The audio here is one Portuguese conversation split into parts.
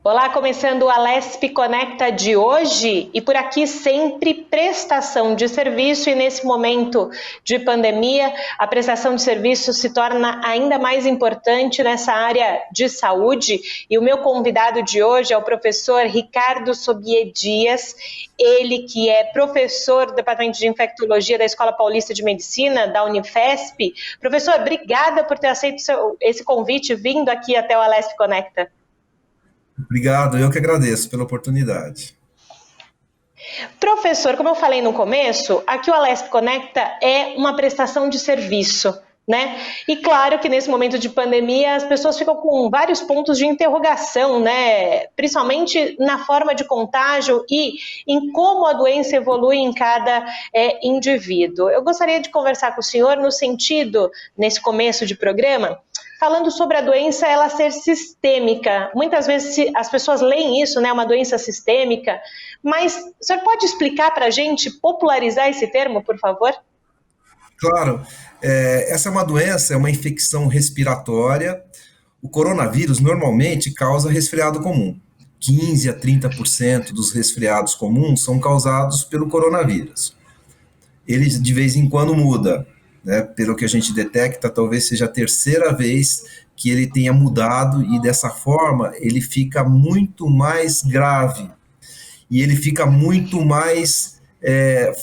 Olá, começando o Alesp Conecta de hoje e por aqui sempre prestação de serviço, e nesse momento de pandemia a prestação de serviço se torna ainda mais importante nessa área de saúde, e o meu convidado de hoje é o professor Ricardo Sobier Dias, ele que é professor do Departamento de Infectologia da Escola Paulista de Medicina da Unifesp. Professor, obrigada por ter aceito esse convite vindo aqui até o Alesp Conecta. Obrigado, eu que agradeço pela oportunidade. Professor, como eu falei no começo, aqui o Alesp Conecta é uma prestação de serviço, né? E claro que nesse momento de pandemia as pessoas ficam com vários pontos de interrogação, né? Principalmente na forma de contágio e em como a doença evolui em cada indivíduo. Eu gostaria de conversar com o senhor no sentido, nesse começo de programa, falando sobre a doença ela ser sistêmica. Muitas vezes as pessoas leem isso, né, uma doença sistêmica, mas o senhor pode explicar para a gente, popularizar esse termo, por favor? Claro, essa é uma doença, é uma infecção respiratória. O coronavírus normalmente causa resfriado comum. 15 a 30% dos resfriados comuns são causados pelo coronavírus. Ele de vez em quando muda, né? Pelo que a gente detecta, talvez seja a terceira vez que ele tenha mudado, e dessa forma ele fica muito mais grave e ele fica muito mais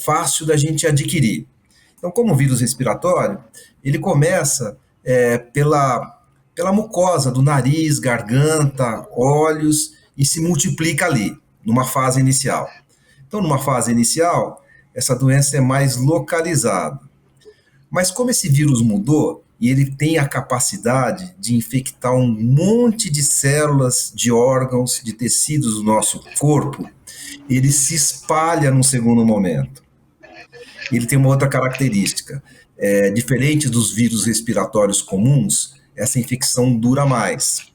fácil da gente adquirir. Então, como vírus respiratório, ele começa pela mucosa do nariz, garganta, olhos, e se multiplica ali, numa fase inicial. Então, numa fase inicial, essa doença é mais localizada. Mas como esse vírus mudou, e ele tem a capacidade de infectar um monte de células, de órgãos, de tecidos do nosso corpo, ele se espalha num segundo momento. Ele tem uma outra característica. Diferente dos vírus respiratórios comuns, essa infecção dura mais.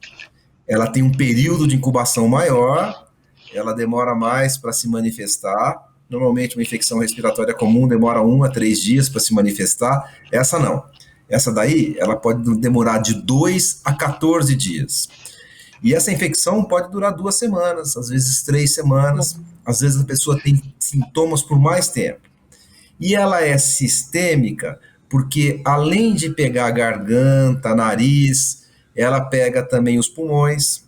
Ela tem um período de incubação maior, ela demora mais para se manifestar. Normalmente uma infecção respiratória comum demora 1 a 3 dias para se manifestar. Essa não. Essa daí, ela pode demorar de 2 a 14 dias. E essa infecção pode durar 2 semanas, às vezes 3 semanas, às vezes a pessoa tem sintomas por mais tempo. E ela é sistêmica porque, além de pegar a garganta, nariz, ela pega também os pulmões,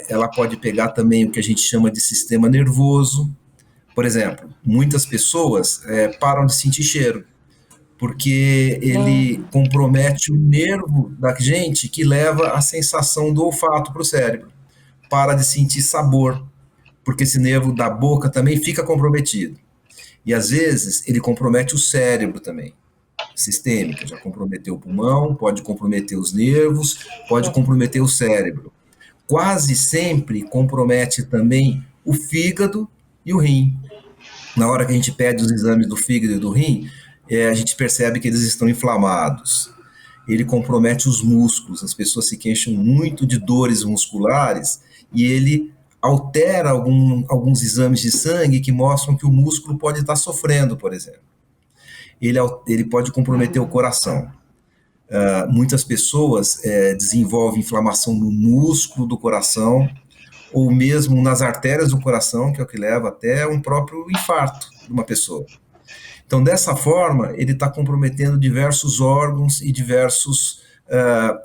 ela pode pegar também o que a gente chama de sistema nervoso. Por exemplo, muitas pessoas param de sentir cheiro, porque ele compromete o nervo da gente que leva a sensação do olfato para o cérebro. Para de sentir sabor, porque esse nervo da boca também fica comprometido. E às vezes ele compromete o cérebro também. Sistêmica, já comprometeu o pulmão, pode comprometer os nervos, pode comprometer o cérebro. Quase sempre compromete também o fígado e o rim. Na hora que a gente pede os exames do fígado e do rim, a gente percebe que eles estão inflamados. Ele compromete os músculos, as pessoas se queixam muito de dores musculares, e ele altera alguns exames de sangue que mostram que o músculo pode estar sofrendo, por exemplo. Ele pode comprometer o coração. Muitas pessoas desenvolvem inflamação no músculo do coração, ou mesmo nas artérias do coração, que é o que leva até um próprio infarto de uma pessoa. Então, dessa forma, ele está comprometendo diversos órgãos e diversos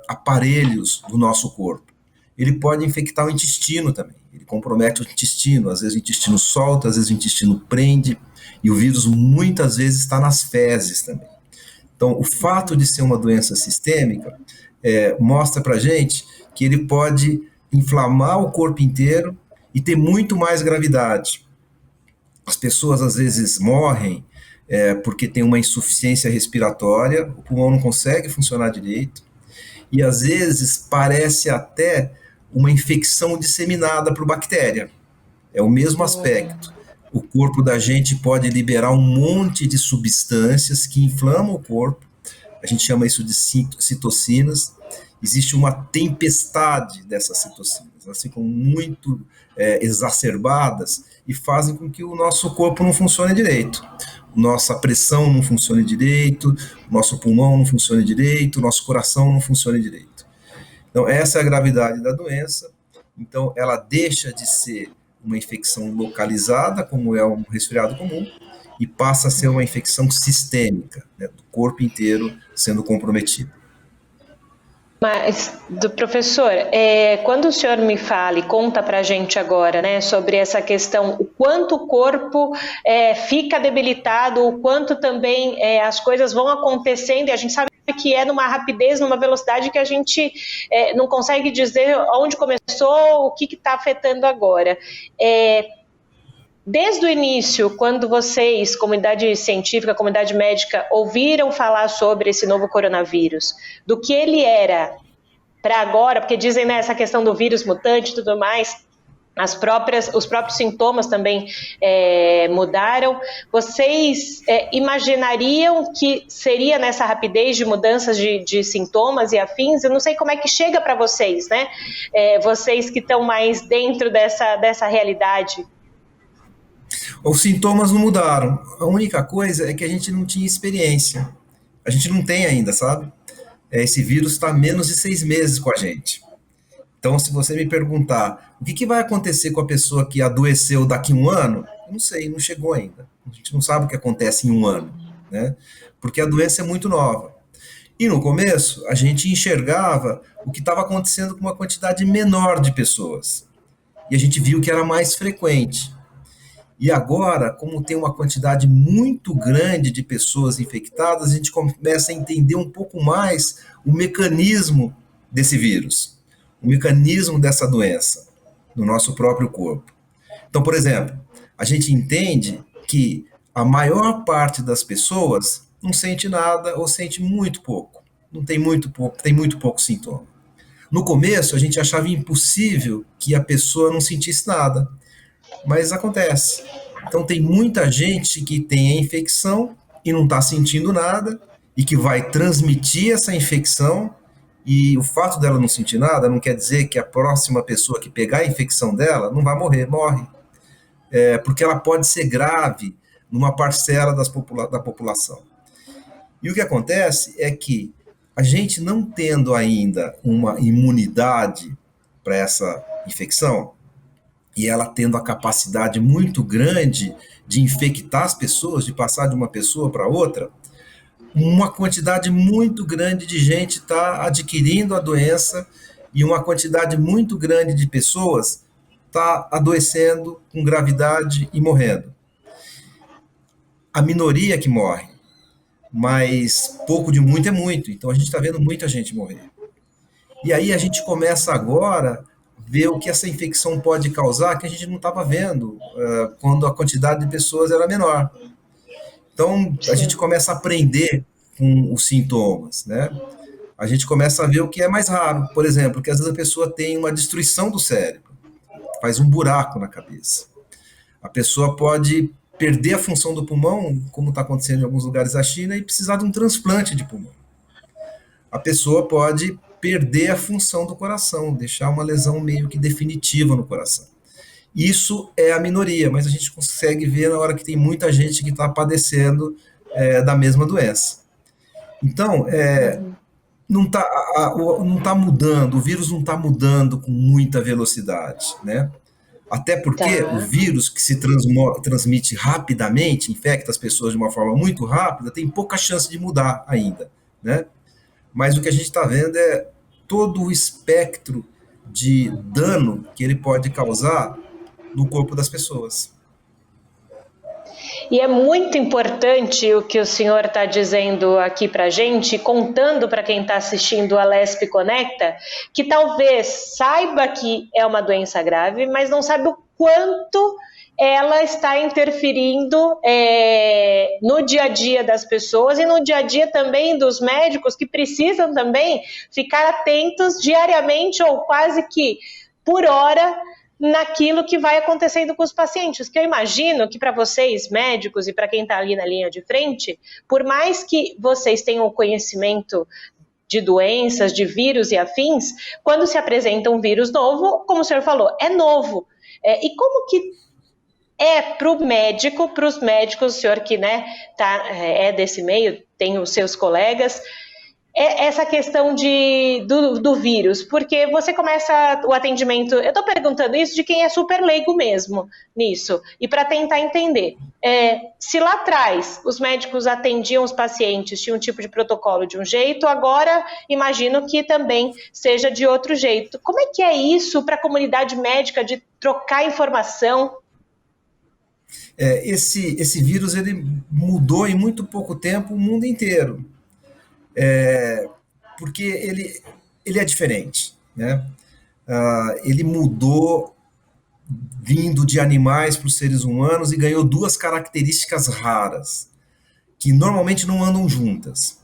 aparelhos do nosso corpo. Ele pode infectar o intestino também, ele compromete o intestino, às vezes o intestino solta, às vezes o intestino prende, e o vírus muitas vezes está nas fezes também. Então, o fato de ser uma doença sistêmica mostra para a gente que ele pode inflamar o corpo inteiro e ter muito mais gravidade. As pessoas às vezes morrem porque tem uma insuficiência respiratória, o pulmão não consegue funcionar direito, e às vezes parece até uma infecção disseminada por bactéria. É o mesmo aspecto. O corpo da gente pode liberar um monte de substâncias que inflamam o corpo, a gente chama isso de citocinas. Existe uma tempestade dessas citocinas, elas ficam muito exacerbadas e fazem com que o nosso corpo não funcione direito. Nossa pressão não funcione direito, nosso pulmão não funcione direito, nosso coração não funcione direito. Então, essa é a gravidade da doença, Então, ela deixa de ser uma infecção localizada, como é um resfriado comum, e passa a ser uma infecção sistêmica, né, do corpo inteiro sendo comprometido. Mas, do professor, quando o senhor me fala e conta para a gente agora, né, sobre essa questão, o quanto o corpo fica debilitado, o quanto também as coisas vão acontecendo, e a gente sabe que é numa rapidez, numa velocidade que a gente não consegue dizer onde começou, o que está afetando agora. Desde o início, quando vocês, comunidade científica, comunidade médica, ouviram falar sobre esse novo coronavírus, do que ele era para agora, porque dizem, né, essa questão do vírus mutante e tudo mais, os próprios sintomas também mudaram. Vocês imaginariam que seria nessa rapidez de mudanças de sintomas e afins? Eu não sei como é que chega para vocês, né? Vocês que estão mais dentro dessa realidade. Os sintomas não mudaram. A única coisa é que a gente não tinha experiência. A gente não tem ainda, sabe? Esse vírus está há menos de 6 meses com a gente. Então, se você me perguntar o que vai acontecer com a pessoa que adoeceu daqui a um ano, eu não sei, não chegou ainda. A gente não sabe o que acontece em um ano, né? Porque a doença é muito nova. E no começo, a gente enxergava o que estava acontecendo com uma quantidade menor de pessoas. E a gente viu que era mais frequente. E agora, como tem uma quantidade muito grande de pessoas infectadas, a gente começa a entender um pouco mais o mecanismo desse vírus, o mecanismo dessa doença no nosso próprio corpo. Então, por exemplo, a gente entende que a maior parte das pessoas não sente nada ou sente muito pouco, não tem muito pouco, tem muito pouco sintoma. No começo, a gente achava impossível que a pessoa não sentisse nada, mas acontece. Então, tem muita gente que tem a infecção e não está sentindo nada e que vai transmitir essa infecção, e o fato dela não sentir nada não quer dizer que a próxima pessoa que pegar a infecção dela não vai morrer, morre. Porque ela pode ser grave numa parcela da população. E o que acontece é que a gente não tendo ainda uma imunidade para essa infecção, e ela tendo a capacidade muito grande de infectar as pessoas, de passar de uma pessoa para outra, uma quantidade muito grande de gente está adquirindo a doença e uma quantidade muito grande de pessoas está adoecendo com gravidade e morrendo. A minoria que morre, mas pouco de muito é muito, então a gente está vendo muita gente morrer. E aí a gente começa agora ver o que essa infecção pode causar, que a gente não estava vendo quando a quantidade de pessoas era menor. Então, a gente começa a aprender com os sintomas, né? A gente começa a ver o que é mais raro. Por exemplo, que às vezes a pessoa tem uma destruição do cérebro, faz um buraco na cabeça. A pessoa pode perder a função do pulmão, como está acontecendo em alguns lugares da China, e precisar de um transplante de pulmão. A pessoa pode perder a função do coração, deixar uma lesão meio que definitiva no coração. Isso é a minoria, mas a gente consegue ver na hora que tem muita gente que está padecendo da mesma doença. Então, não tá mudando, o vírus não está mudando com muita velocidade, né? Até porque o vírus que se transmite rapidamente, infecta as pessoas de uma forma muito rápida, tem pouca chance de mudar ainda, né? Mas o que a gente está vendo é todo o espectro de dano que ele pode causar no corpo das pessoas. E é muito importante o que o senhor está dizendo aqui para a gente, contando para quem está assistindo a Alesp Conecta, que talvez saiba que é uma doença grave, mas não sabe o quanto ela está interferindo no dia a dia das pessoas e no dia a dia também dos médicos, que precisam também ficar atentos diariamente ou quase que por hora naquilo que vai acontecendo com os pacientes, que eu imagino que para vocês, médicos, e para quem está ali na linha de frente, por mais que vocês tenham o conhecimento de doenças, de vírus e afins, quando se apresenta um vírus novo, como o senhor falou, é novo. E como que para o médico, para os médicos, o senhor que, né, é desse meio, tem os seus colegas, essa questão do vírus, porque você começa o atendimento, eu estou perguntando isso de quem é super leigo mesmo nisso, e para tentar entender, se lá atrás os médicos atendiam os pacientes, tinham um tipo de protocolo de um jeito, agora imagino que também seja de outro jeito. Como é que é isso para a comunidade médica de trocar informação? Esse vírus ele mudou em muito pouco tempo o mundo inteiro. Porque ele é diferente, né? Ele mudou vindo de animais para os seres humanos e ganhou duas características raras, que normalmente não andam juntas.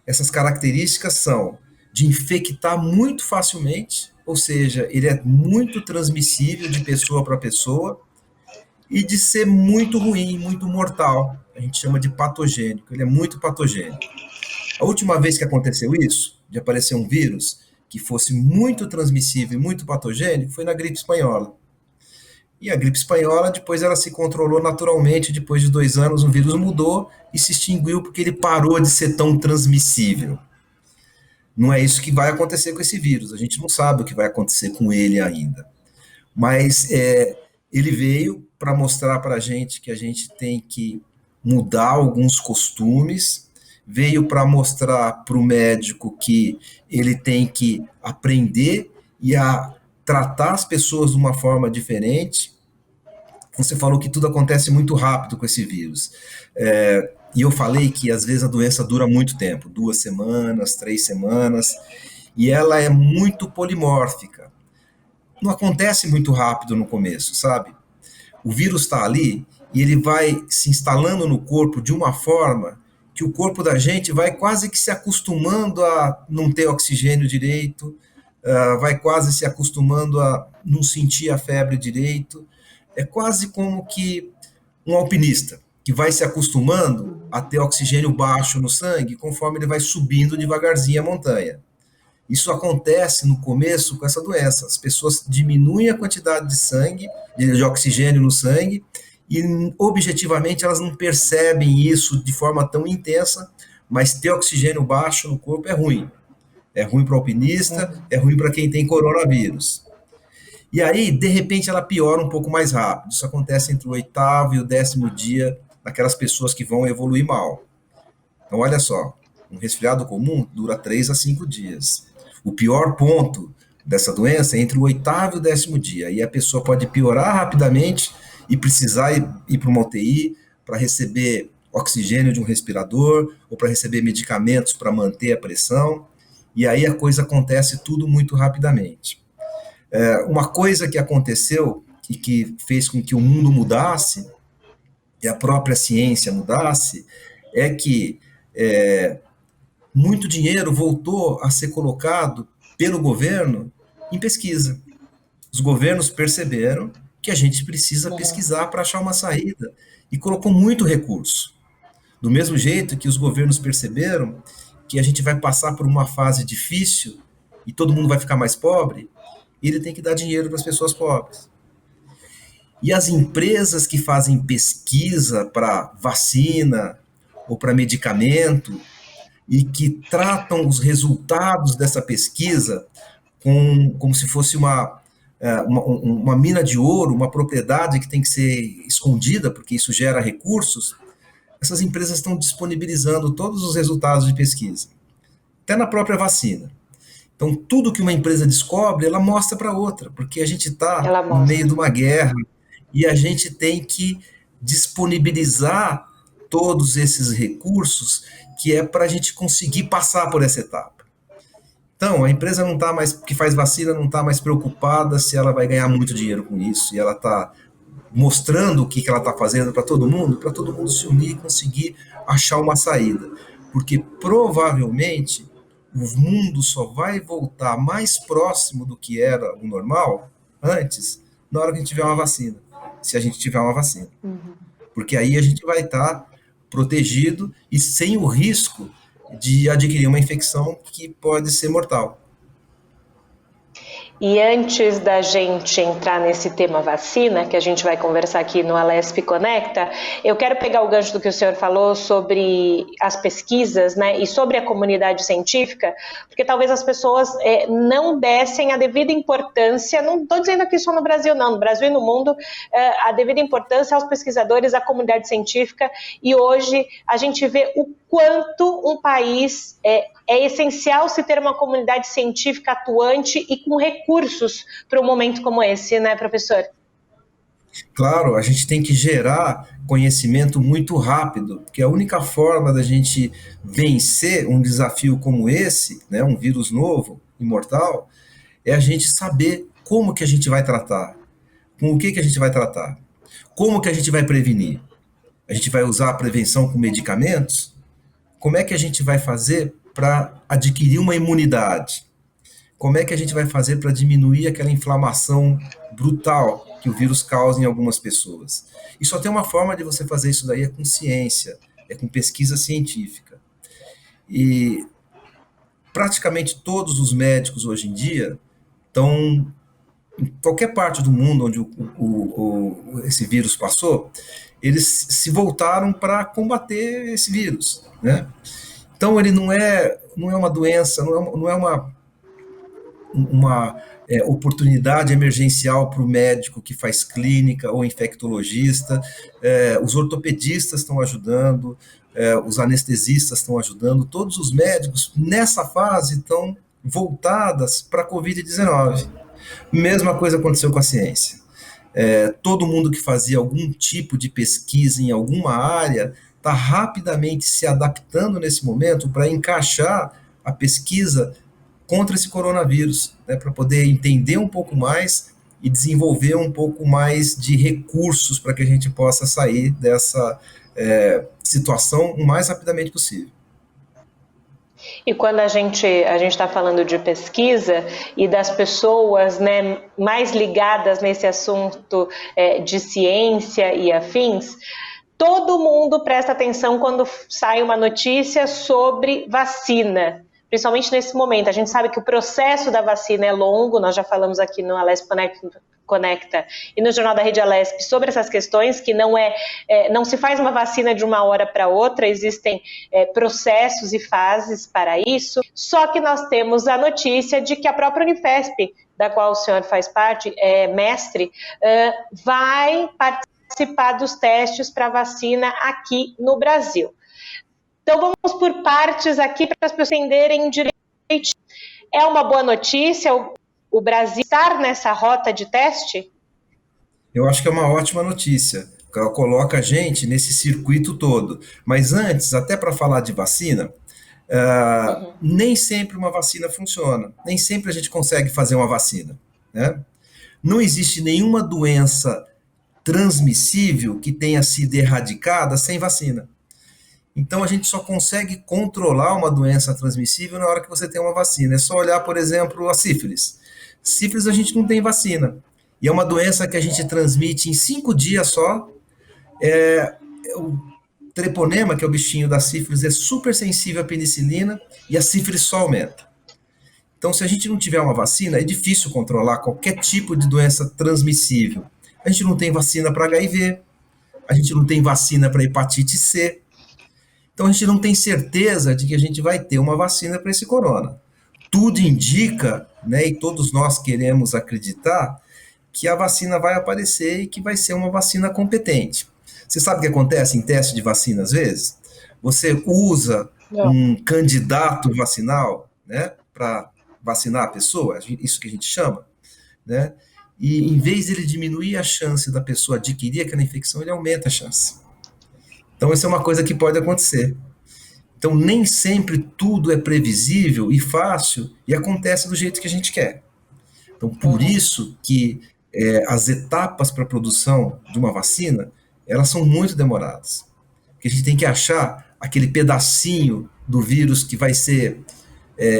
Essas características são de infectar muito facilmente, ou seja, ele é muito transmissível de pessoa para pessoa, e de ser muito ruim, muito mortal. A gente chama de patogênico, ele é muito patogênico. A última vez que aconteceu isso, de aparecer um vírus que fosse muito transmissível e muito patogênico, foi na gripe espanhola. E a gripe espanhola, depois ela se controlou naturalmente, depois de 2 anos o vírus mudou e se extinguiu porque ele parou de ser tão transmissível. Não é isso que vai acontecer com esse vírus, a gente não sabe o que vai acontecer com ele ainda. Mas ele veio para mostrar para a gente que a gente tem que mudar alguns costumes, veio para mostrar para o médico que ele tem que aprender e a tratar as pessoas de uma forma diferente. Você falou que tudo acontece muito rápido com esse vírus. E eu falei que às vezes a doença dura muito tempo, 2 semanas, 3 semanas, e ela é muito polimórfica. Não acontece muito rápido no começo, sabe? O vírus está ali e ele vai se instalando no corpo de uma forma que o corpo da gente vai quase que se acostumando a não ter oxigênio direito, vai quase se acostumando a não sentir a febre direito. É quase como que um alpinista que vai se acostumando a ter oxigênio baixo no sangue conforme ele vai subindo devagarzinho a montanha. Isso acontece no começo com essa doença. As pessoas diminuem a quantidade de sangue, de oxigênio no sangue, e objetivamente elas não percebem isso de forma tão intensa, mas ter oxigênio baixo no corpo é ruim. É ruim para o alpinista, é ruim para quem tem coronavírus. E aí, de repente, ela piora um pouco mais rápido. Isso acontece entre o 8º e o 10º dia daquelas pessoas que vão evoluir mal. Então, olha só, um resfriado comum dura 3 a 5 dias. O pior ponto dessa doença é entre o 8º e o 10º dia. E a pessoa pode piorar rapidamente e precisar ir para uma UTI para receber oxigênio de um respirador ou para receber medicamentos para manter a pressão. E aí a coisa acontece tudo muito rapidamente. Uma coisa que aconteceu e que fez com que o mundo mudasse e a própria ciência mudasse é que muito dinheiro voltou a ser colocado pelo governo em pesquisa. Os governos perceberam que a gente precisa pesquisar para achar uma saída e colocou muito recurso. Do mesmo jeito que os governos perceberam que a gente vai passar por uma fase difícil e todo mundo vai ficar mais pobre, ele tem que dar dinheiro para as pessoas pobres. E as empresas que fazem pesquisa para vacina ou para medicamento e que tratam os resultados dessa pesquisa como se fosse uma mina de ouro, uma propriedade que tem que ser escondida, porque isso gera recursos, essas empresas estão disponibilizando todos os resultados de pesquisa, até na própria vacina. Então, tudo que uma empresa descobre, ela mostra para outra, porque a gente está no meio de uma guerra e a gente tem que disponibilizar todos esses recursos que é para a gente conseguir passar por essa etapa. Então, a empresa não tá mais, que faz vacina não está mais preocupada se ela vai ganhar muito dinheiro com isso, e ela está mostrando o que ela está fazendo para todo mundo se unir e conseguir achar uma saída. Porque provavelmente o mundo só vai voltar mais próximo do que era o normal antes, na hora que a gente tiver uma vacina. Se a gente tiver uma vacina. Porque aí a gente vai estar protegido e sem o risco de adquirir uma infecção que pode ser mortal. E antes da gente entrar nesse tema vacina, que a gente vai conversar aqui no Alesp Conecta, eu quero pegar o gancho do que o senhor falou sobre as pesquisas, né, e sobre a comunidade científica, porque talvez as pessoas não dessem a devida importância, não estou dizendo aqui só no Brasil, não, no Brasil e no mundo, a devida importância aos pesquisadores, à comunidade científica, e hoje a gente vê o quanto um país é essencial se ter uma comunidade científica atuante e com recursos para um momento como esse, né, professor? Claro, a gente tem que gerar conhecimento muito rápido, porque a única forma da gente vencer um desafio como esse, né, um vírus novo, imortal, é a gente saber como que a gente vai tratar, com o que a gente vai tratar, como que a gente vai prevenir. A gente vai usar a prevenção com medicamentos? Como é que a gente vai fazer para adquirir uma imunidade? Como é que a gente vai fazer para diminuir aquela inflamação brutal que o vírus causa em algumas pessoas? E só tem uma forma de você fazer isso daí, é com ciência, é com pesquisa científica. E praticamente todos os médicos hoje em dia estão, em qualquer parte do mundo onde esse vírus passou, eles se voltaram para combater esse vírus, né? Então ele não é uma doença, não é uma oportunidade emergencial para o médico que faz clínica ou infectologista. Os ortopedistas estão ajudando, os anestesistas estão ajudando, todos os médicos nessa fase estão voltadas para a Covid-19. Mesma coisa aconteceu com a ciência. Todo mundo que fazia algum tipo de pesquisa em alguma área está rapidamente se adaptando nesse momento para encaixar a pesquisa contra esse coronavírus, né, para poder entender um pouco mais e desenvolver um pouco mais de recursos para que a gente possa sair dessa situação o mais rapidamente possível. E quando a gente está falando de pesquisa e das pessoas, né, mais ligadas nesse assunto de ciência e afins, todo mundo presta atenção quando sai uma notícia sobre vacina, principalmente nesse momento. A gente sabe que o processo da vacina é longo, nós já falamos aqui no Alesp Conecta e no Jornal da Rede Alesp sobre essas questões, que não se faz uma vacina de uma hora para outra, existem processos e fases para isso, só que nós temos a notícia de que a própria Unifesp, da qual o senhor faz parte, mestre, vai participar dos testes para vacina aqui no Brasil. Então vamos por partes aqui para as pessoas entenderem direito. É uma boa notícia o Brasil estar nessa rota de teste? Eu acho que é uma ótima notícia. Ela coloca a gente nesse circuito todo. Mas antes, até para falar de vacina, nem sempre uma vacina funciona. Nem sempre a gente consegue fazer uma vacina, né? Não existe nenhuma doença transmissível que tenha sido erradicada sem vacina. Então a gente só consegue controlar uma doença transmissível na hora que você tem uma vacina. É só olhar, por exemplo, a sífilis. Sífilis a gente não tem vacina. E é uma doença que a gente transmite em 5 dias só. O treponema, que é o bichinho da sífilis, é super sensível à penicilina e a sífilis só aumenta. Então, se a gente não tiver uma vacina, é difícil controlar qualquer tipo de doença transmissível. A gente não tem vacina para HIV, a gente não tem vacina para hepatite C. Então, a gente não tem certeza de que a gente vai ter uma vacina para esse corona. Tudo indica, né, e todos nós queremos acreditar, que a vacina vai aparecer e que vai ser uma vacina competente. Você sabe o que acontece em teste de vacina às vezes? Você usa um candidato vacinal, né, para vacinar a pessoa, isso que a gente chama, né, e em vez de ele diminuir a chance da pessoa adquirir aquela infecção, ele aumenta a chance. Então, isso é uma coisa que pode acontecer. Então, nem sempre tudo é previsível e fácil e acontece do jeito que a gente quer. Então, por isso que as etapas para a produção de uma vacina, elas são muito demoradas. Porque a gente tem que achar aquele pedacinho do vírus que vai ser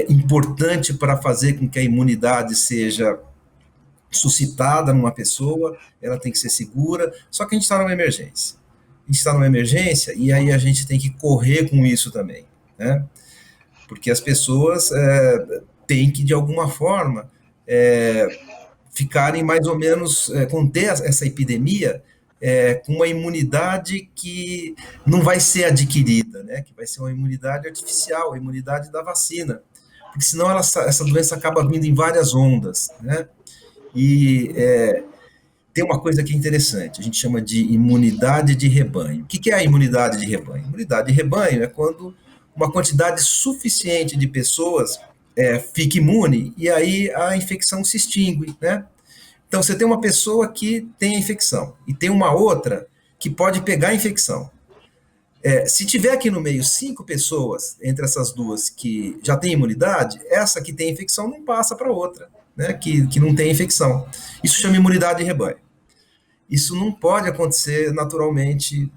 importante para fazer com que a imunidade seja suscitada numa pessoa, ela tem que ser segura, só que a gente está numa emergência. A gente está numa emergência e aí a gente tem que correr com isso também, né? Porque as pessoas têm que, de alguma forma, ficarem mais ou menos, conter essa epidemia com uma imunidade que não vai ser adquirida, né? Que vai ser uma imunidade artificial, a imunidade da vacina, porque senão essa doença acaba vindo em várias ondas, né? E tem uma coisa que é interessante, a gente chama de imunidade de rebanho. O que é a imunidade de rebanho? Imunidade de rebanho é quando uma quantidade suficiente de pessoas fica imune e aí a infecção se extingue, né? Então, você tem uma pessoa que tem a infecção e tem uma outra que pode pegar a infecção. Se tiver aqui no meio 5 pessoas, entre essas duas que já tem imunidade, essa que tem infecção não passa para outra, né, que não tem infecção. Isso chama imunidade de rebanho. Isso não pode acontecer naturalmente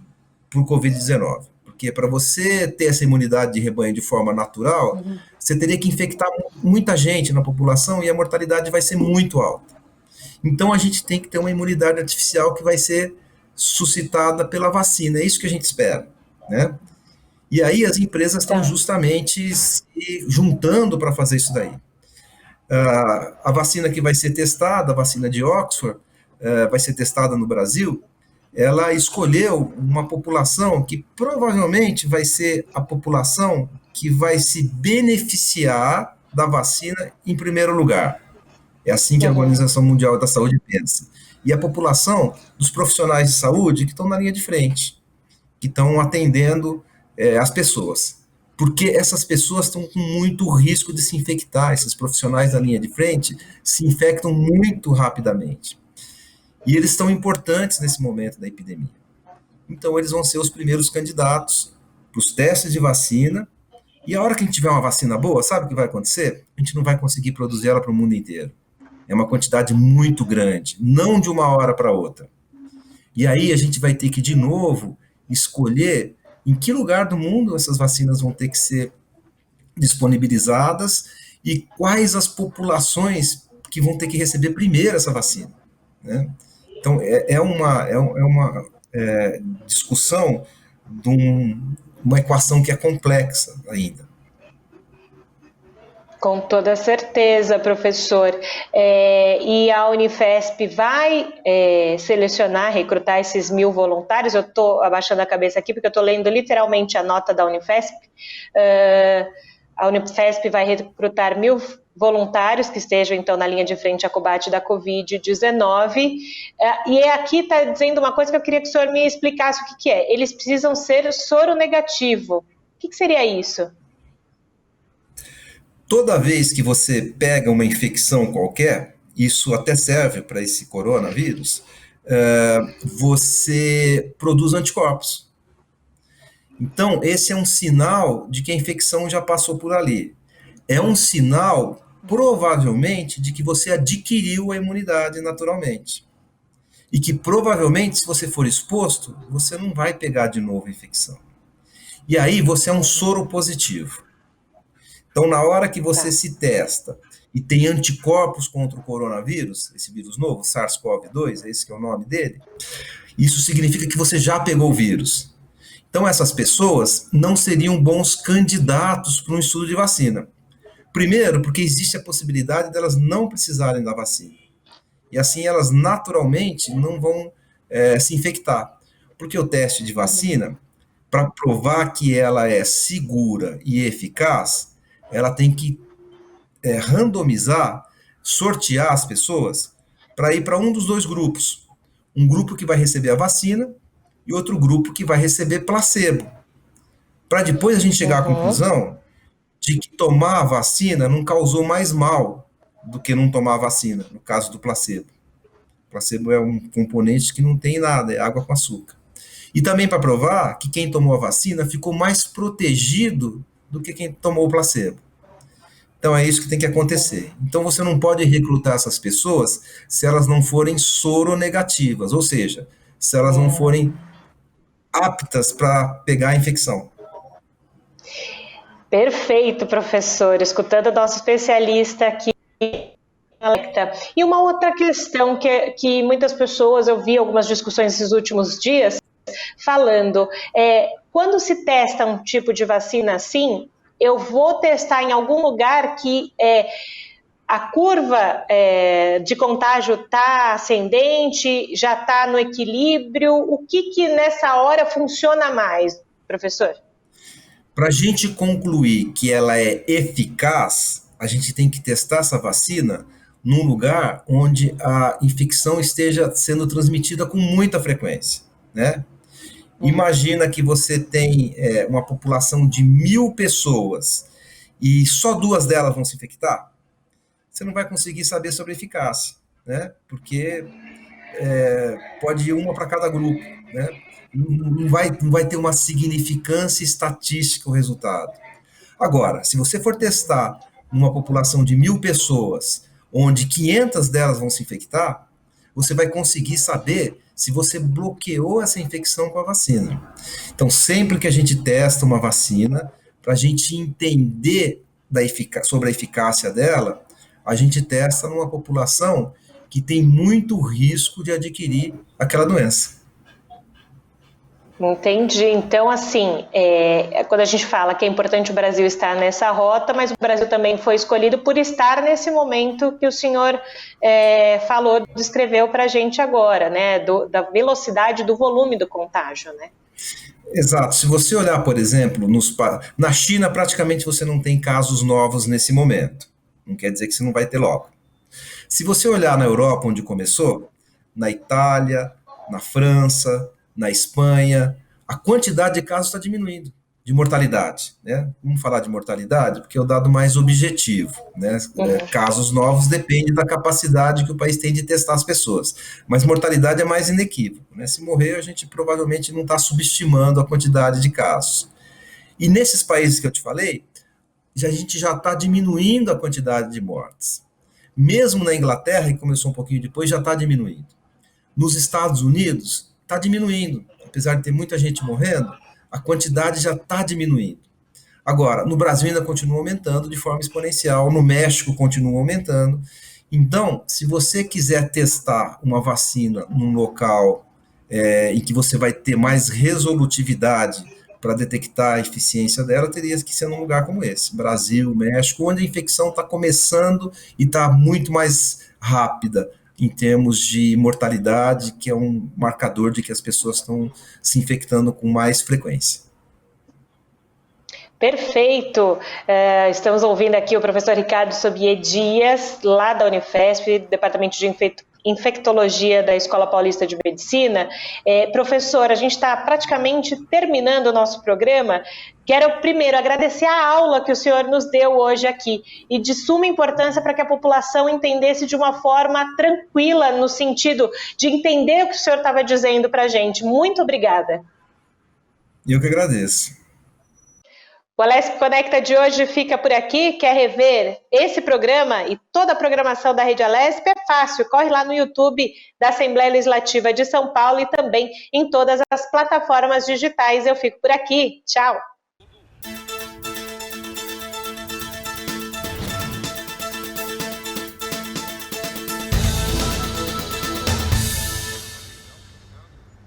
por Covid-19, porque para você ter essa imunidade de rebanho de forma natural, você teria que infectar muita gente na população e a mortalidade vai ser muito alta. Então, a gente tem que ter uma imunidade artificial que vai ser suscitada pela vacina. É isso que a gente espera, né? E aí as empresas estão justamente se juntando para fazer isso daí. A vacina que vai ser testada, a vacina de Oxford, vai ser testada no Brasil, ela escolheu uma população que provavelmente vai ser a população que vai se beneficiar da vacina em primeiro lugar. É assim que a Organização Mundial da Saúde pensa. E a população dos profissionais de saúde que estão na linha de frente, que estão atendendo as pessoas. Porque essas pessoas estão com muito risco de se infectar. Esses profissionais da linha de frente se infectam muito rapidamente. E eles estão importantes nesse momento da epidemia. Então, eles vão ser os primeiros candidatos para os testes de vacina. E a hora que a gente tiver uma vacina boa, sabe o que vai acontecer? A gente não vai conseguir produzir ela para o mundo inteiro. É uma quantidade muito grande, não de uma hora para outra. E aí a gente vai ter que, de novo, escolher em que lugar do mundo essas vacinas vão ter que ser disponibilizadas e quais as populações que vão ter que receber primeiro essa vacina, né? Então, é uma discussão de uma equação que é complexa ainda. Com toda certeza, professor. E a Unifesp vai selecionar, recrutar esses 1.000 voluntários? Eu estou abaixando a cabeça aqui porque eu estou lendo literalmente a nota da Unifesp. A Unifesp vai recrutar 1.000 voluntários que estejam, então, na linha de frente a combate da Covid-19. E aqui está dizendo uma coisa que eu queria que o senhor me explicasse o que é. Eles precisam ser soro negativo. O que seria isso? Toda vez que você pega uma infecção qualquer, isso até serve para esse coronavírus, você produz anticorpos. Então, esse é um sinal de que a infecção já passou por ali. É um sinal, provavelmente, de que você adquiriu a imunidade naturalmente. E que, provavelmente, se você for exposto, você não vai pegar de novo a infecção. E aí, você é um soro positivo. Então, na hora que você se testa e tem anticorpos contra o coronavírus, esse vírus novo, SARS-CoV-2, esse que é o nome dele, isso significa que você já pegou o vírus. Então, essas pessoas não seriam bons candidatos para um estudo de vacina. Primeiro, porque existe a possibilidade delas não precisarem da vacina. E assim, elas naturalmente não vão se infectar. Porque o teste de vacina, para provar que ela é segura e eficaz, ela tem que randomizar, sortear as pessoas para ir para um dos dois grupos. Um grupo que vai receber a vacina e outro grupo que vai receber placebo. Para depois a gente chegar à conclusão de que tomar a vacina não causou mais mal do que não tomar a vacina, no caso do placebo. O placebo é um componente que não tem nada, é água com açúcar. E também para provar que quem tomou a vacina ficou mais protegido do que quem tomou o placebo. Então é isso que tem que acontecer. Então você não pode recrutar essas pessoas se elas não forem soronegativas, ou seja, se elas não forem aptas para pegar a infecção. Perfeito, professor. Escutando o nosso especialista aqui. E uma outra questão que muitas pessoas, eu vi algumas discussões esses últimos dias, falando, quando se testa um tipo de vacina assim, eu vou testar em algum lugar que a curva de contágio está ascendente, já está no equilíbrio? O que nessa hora funciona mais, professor? Para a gente concluir que ela é eficaz, a gente tem que testar essa vacina num lugar onde a infecção esteja sendo transmitida com muita frequência, né? Imagina que você tem uma população de 1.000 pessoas e só 2 delas vão se infectar, você não vai conseguir saber sobre a eficácia, né? Porque pode ir uma para cada grupo, né? Não vai ter uma significância estatística o resultado. Agora, se você for testar numa população de 1.000 pessoas, onde 500 delas vão se infectar, você vai conseguir saber se você bloqueou essa infecção com a vacina. Então, sempre que a gente testa uma vacina, para a gente entender sobre a eficácia dela, a gente testa numa população que tem muito risco de adquirir aquela doença. Entendi. Então, assim, quando a gente fala que é importante o Brasil estar nessa rota, mas o Brasil também foi escolhido por estar nesse momento que o senhor falou, descreveu para a gente agora, né? Da velocidade, do volume do contágio, né? Exato. Se você olhar, por exemplo, na China, praticamente você não tem casos novos nesse momento. Não quer dizer que você não vai ter logo. Se você olhar na Europa, onde começou, na Itália, na França, na Espanha, a quantidade de casos está diminuindo, de mortalidade, né? Vamos falar de mortalidade, porque é o dado mais objetivo, né? Casos novos dependem da capacidade que o país tem de testar as pessoas, mas mortalidade é mais inequívoco, né? Se morrer, a gente provavelmente não está subestimando a quantidade de casos. E nesses países que eu te falei, a gente já está diminuindo a quantidade de mortes. Mesmo na Inglaterra, que começou um pouquinho depois, já está diminuindo. Nos Estados Unidos, está diminuindo. Apesar de ter muita gente morrendo, a quantidade já está diminuindo. Agora, no Brasil ainda continua aumentando de forma exponencial, no México continua aumentando. Então, se você quiser testar uma vacina num local em que você vai ter mais resolutividade para detectar a eficiência dela, teria que ser num lugar como esse, Brasil, México, onde a infecção está começando e está muito mais rápida em termos de mortalidade, que é um marcador de que as pessoas estão se infectando com mais frequência. Perfeito. Estamos ouvindo aqui o professor Ricardo Sobier Dias, lá da Unifesp, Departamento de Infectologia da Escola Paulista de Medicina. Professor, a gente está praticamente terminando o nosso programa. Quero primeiro agradecer a aula que o senhor nos deu hoje aqui e de suma importância para que a população entendesse de uma forma tranquila, no sentido de entender o que o senhor estava dizendo para a gente. Muito obrigada. Eu que agradeço. O Alesp Conecta de hoje fica por aqui. Quer rever esse programa e toda a programação da Rede Alesp? É fácil, corre lá no YouTube da Assembleia Legislativa de São Paulo e também em todas as plataformas digitais. Eu fico por aqui. Tchau!